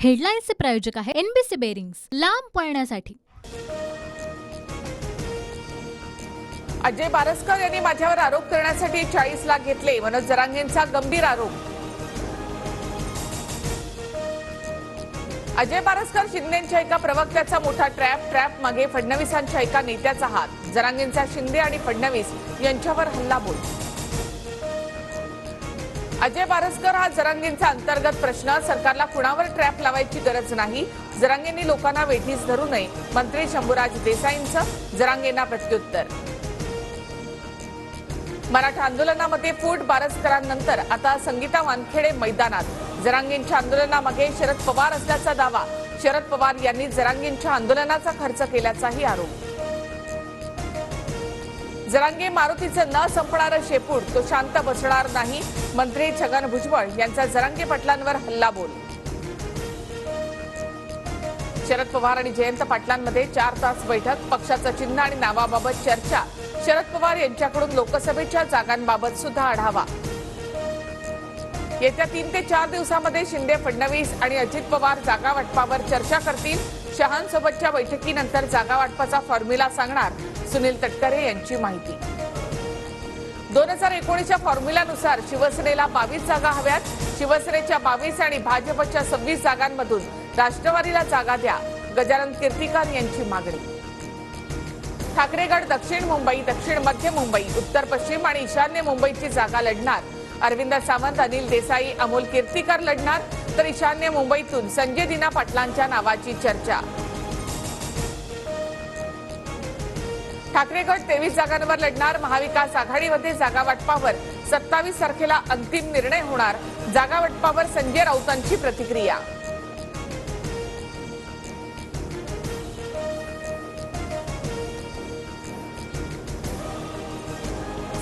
हेडलाईन्सचे प्रायोजक आहे NBC bearings, लांब पळण्यासाठी। अजय बारसकर यांनी माझ्यावर आरोप करण्यासाठी 40 लाख घेतले, मनोज जरांगेंचा गंभीर आरोप। अजय बारसकर शिंदेंच्या एका प्रवक्त्याचा मोठा ट्रॅप मागे फडणवीसांच्या एका नेत्याचा हात। जरांगेंचा शिंदे आणि फडणवीस यांच्यावर हल्लाबोल। अजय बारसकर हा जरांगेंचा अंतर्गत प्रश्न, सरकारला कुणावर ट्रॅप लावायची गरज नाही। जरांगेंनी लोकांना वेठीस धरू नये, मंत्री शंभूराज देसाईंचं जरांगेंना प्रत्युत्तर। मराठा आंदोलनामध्ये फूट, बारसकरांनंतर आता संगीता वानखेडे मैदानात। जरांगेंच्या आंदोलनामागे शरद पवार असल्याचा दावा। शरद पवार यांनी जरांगेंच्या आंदोलनाचा खर्च केल्याचाही आरोप। जरांगे मारुतीचं न संपणारं शेपूट, तो शांत बसणार नाही, मंत्री छगन भुजबळ यांचा जरांगे पाटलांवर हल्लाबोल। शरद पवार आणि जयंत पाटलांमध्ये 4 तास बैठक, पक्षाचं चिन्ह आणि नावाबाबत चर्चा। शरद पवार यांच्याकडून लोकसभेच्या जागांबाबत सुद्धा आढावा। येत्या 3 ते 4 दिवसांमध्ये शिंदे, फडणवीस आणि अजित पवार जागा वाटपावर चर्चा करतील। शहांसोबतच्या बैठकीनंतर जागा वाटपाचा फॉर्म्युला सांगणार, सुनील तटकरे यांची माहिती। 2019च्या फॉर्म्युल्यानुसार शिवसेनेला 22 जागा हव्यात। शिवसेनेच्या 22 आणि भाजपच्या 26 जागांमधून राष्ट्रवादीला जागा द्या, गजानन कीर्तिकर यांची मागणी। ठाकरे गट दक्षिण मुंबई, दक्षिण मध्य मुंबई, उत्तर पश्चिम आणि ईशान्य मुंबईची जागा लढणार। अरविंद सावंत, अनिल देसाई, अमोल कीर्तिकर लढणार, तर ईशान्य मुंबईतून संजय दिना पाटलांच्या नावाची चर्चा। ठाकरे गट 23 जागांवर लढणार। महाविकास आघाडीमध्ये जागा वाटपावर 27 तारखेला अंतिम निर्णय होणार। जागा वाटपावर संजय राऊतांची प्रतिक्रिया।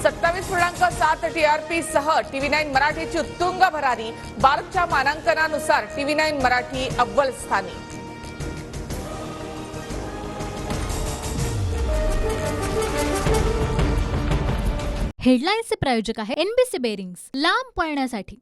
27.7 टीआरपी सह TV9 मराठीची उत्तुंग भरारी। बार्कच्या मानांकनानुसार TV9 मराठी अव्वल स्थानी। हेडलाईन्सचे प्रायोजक आहे एनबीसी बेरिंग्स, लांब पळण्यासाठी।